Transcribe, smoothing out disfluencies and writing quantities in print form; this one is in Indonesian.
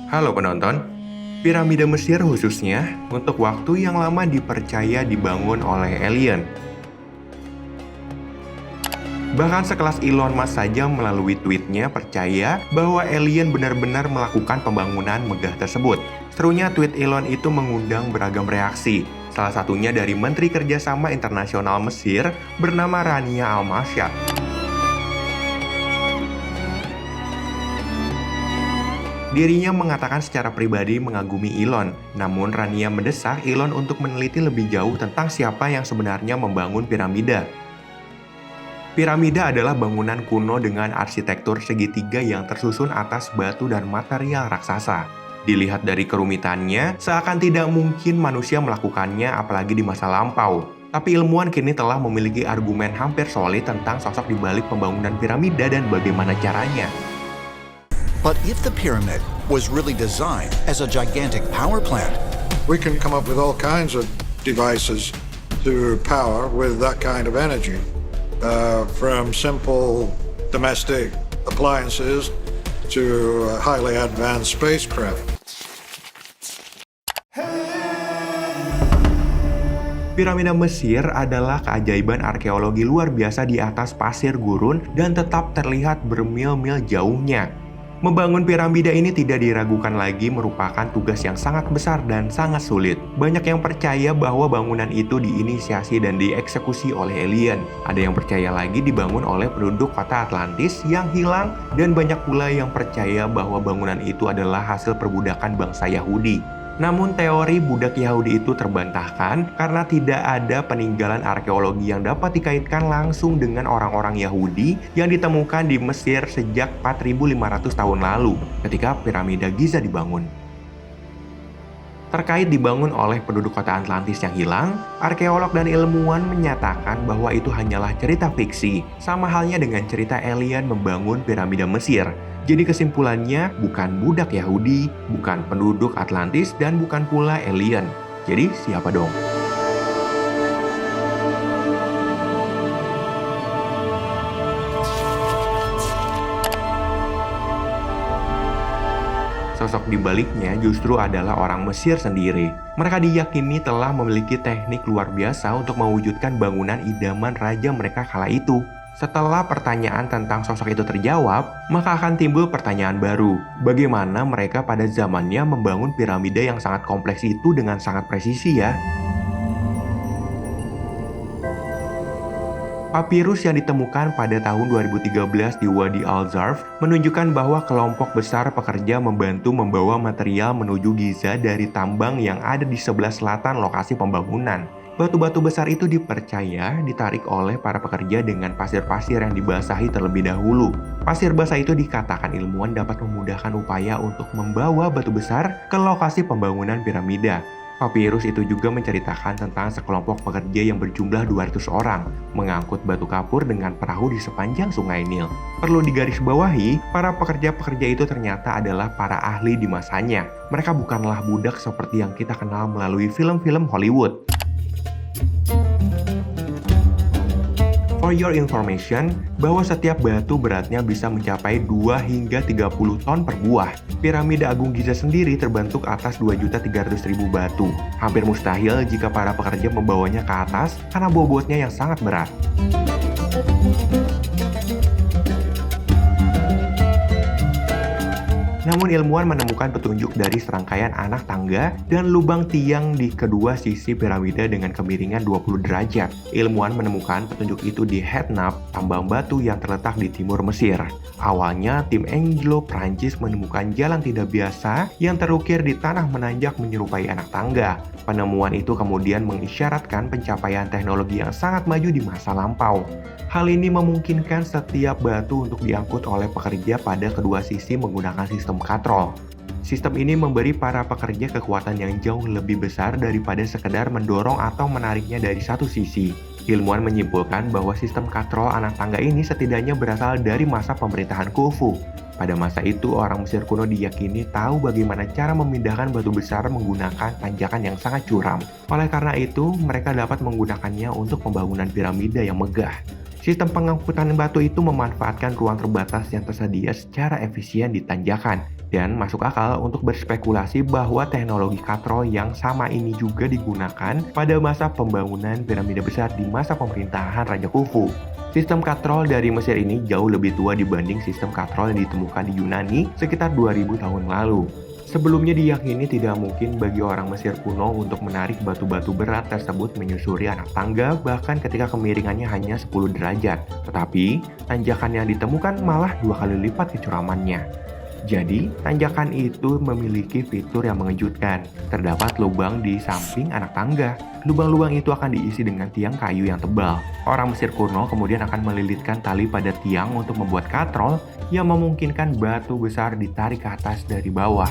Halo penonton, piramida Mesir khususnya untuk waktu yang lama dipercaya dibangun oleh alien. Bahkan sekelas Elon Musk saja melalui tweetnya percaya bahwa alien benar-benar melakukan pembangunan megah tersebut. Serunya tweet Elon itu mengundang beragam reaksi. Salah satunya dari Menteri Kerjasama Internasional Mesir bernama Rania Al-Masha. Dirinya mengatakan secara pribadi mengagumi Elon, namun Rania mendesak Elon untuk meneliti lebih jauh tentang siapa yang sebenarnya membangun piramida. Piramida adalah bangunan kuno dengan arsitektur segitiga yang tersusun atas batu dan material raksasa. Dilihat dari kerumitannya, seakan tidak mungkin manusia melakukannya apalagi di masa lampau. Tapi ilmuwan kini telah memiliki argumen hampir solid tentang sosok di balik pembangunan piramida dan bagaimana caranya. But if the pyramid was really designed as a gigantic power plant, we can come up with all kinds of devices to power with that kind of energy, from simple domestic appliances to highly advanced spacecraft. Piramida Mesir adalah keajaiban arkeologi luar biasa di atas pasir gurun dan tetap terlihat bermil-mil jauhnya. Membangun piramida ini tidak diragukan lagi merupakan tugas yang sangat besar dan sangat sulit. Banyak yang percaya bahwa bangunan itu diinisiasi dan dieksekusi oleh alien. Ada yang percaya lagi dibangun oleh penduduk kota Atlantis yang hilang, dan banyak pula yang percaya bahwa bangunan itu adalah hasil perbudakan bangsa Yahudi. Namun teori budak Yahudi itu terbantahkan karena tidak ada peninggalan arkeologi yang dapat dikaitkan langsung dengan orang-orang Yahudi yang ditemukan di Mesir sejak 4.500 tahun lalu ketika piramida Giza dibangun. Terkait dibangun oleh penduduk kota Atlantis yang hilang, arkeolog dan ilmuwan menyatakan bahwa itu hanyalah cerita fiksi, sama halnya dengan cerita alien membangun piramida Mesir. Jadi kesimpulannya bukan budak Yahudi, bukan penduduk Atlantis, dan bukan pula alien. Jadi siapa dong? Sosok di baliknya justru adalah orang Mesir sendiri. Mereka diyakini telah memiliki teknik luar biasa untuk mewujudkan bangunan idaman raja mereka kala itu. Setelah pertanyaan tentang sosok itu terjawab, maka akan timbul pertanyaan baru. Bagaimana mereka pada zamannya membangun piramida yang sangat kompleks itu dengan sangat presisi ya? Papirus yang ditemukan pada tahun 2013 di Wadi Al-Zarf menunjukkan bahwa kelompok besar pekerja membantu membawa material menuju Giza dari tambang yang ada di sebelah selatan lokasi pembangunan. Batu-batu besar itu dipercaya ditarik oleh para pekerja dengan pasir-pasir yang dibasahi terlebih dahulu. Pasir basah itu dikatakan ilmuwan dapat memudahkan upaya untuk membawa batu besar ke lokasi pembangunan piramida. Papirus itu juga menceritakan tentang sekelompok pekerja yang berjumlah 200 orang mengangkut batu kapur dengan perahu di sepanjang sungai Nil. Perlu digarisbawahi, para pekerja-pekerja itu ternyata adalah para ahli di masanya. Mereka bukanlah budak seperti yang kita kenal melalui film-film Hollywood. For your information, bahwa setiap batu beratnya bisa mencapai 2 hingga 30 ton per buah. Piramida Agung Giza sendiri terbentuk atas 2.300.000 batu. Hampir mustahil jika para pekerja membawanya ke atas karena bobotnya yang sangat berat. Namun ilmuwan menemukan petunjuk dari serangkaian anak tangga dan lubang tiang di kedua sisi piramida dengan kemiringan 20 derajat. Ilmuwan menemukan petunjuk itu di Hetnab, tambang batu yang terletak di timur Mesir. Awalnya, tim Anglo Prancis menemukan jalan tidak biasa yang terukir di tanah menanjak menyerupai anak tangga. Penemuan itu kemudian mengisyaratkan pencapaian teknologi yang sangat maju di masa lampau. Hal ini memungkinkan setiap batu untuk diangkut oleh pekerja pada kedua sisi menggunakan sistem katrol. Sistem ini memberi para pekerja kekuatan yang jauh lebih besar daripada sekedar mendorong atau menariknya dari satu sisi. Ilmuwan menyimpulkan bahwa sistem katrol anak tangga ini setidaknya berasal dari masa pemerintahan Khufu. Pada masa itu, orang Mesir kuno diyakini tahu bagaimana cara memindahkan batu besar menggunakan tanjakan yang sangat curam. Oleh karena itu, mereka dapat menggunakannya untuk pembangunan piramida yang megah. Sistem pengangkutan batu itu memanfaatkan ruang terbatas yang tersedia secara efisien di tanjakan, dan masuk akal untuk berspekulasi bahwa teknologi katrol yang sama ini juga digunakan pada masa pembangunan piramida besar di masa pemerintahan Raja Khufu. Sistem katrol dari Mesir ini jauh lebih tua dibanding sistem katrol yang ditemukan di Yunani sekitar 2000 tahun lalu. Sebelumnya diyakini tidak mungkin bagi orang Mesir kuno untuk menarik batu-batu berat tersebut menyusuri anak tangga bahkan ketika kemiringannya hanya 10 derajat. Tetapi, tanjakan yang ditemukan malah 2 kali lipat kecuramannya. Jadi, tanjakan itu memiliki fitur yang mengejutkan. Terdapat lubang di samping anak tangga. Lubang-lubang itu akan diisi dengan tiang kayu yang tebal. Orang Mesir kuno kemudian akan melilitkan tali pada tiang untuk membuat katrol yang memungkinkan batu besar ditarik ke atas dari bawah.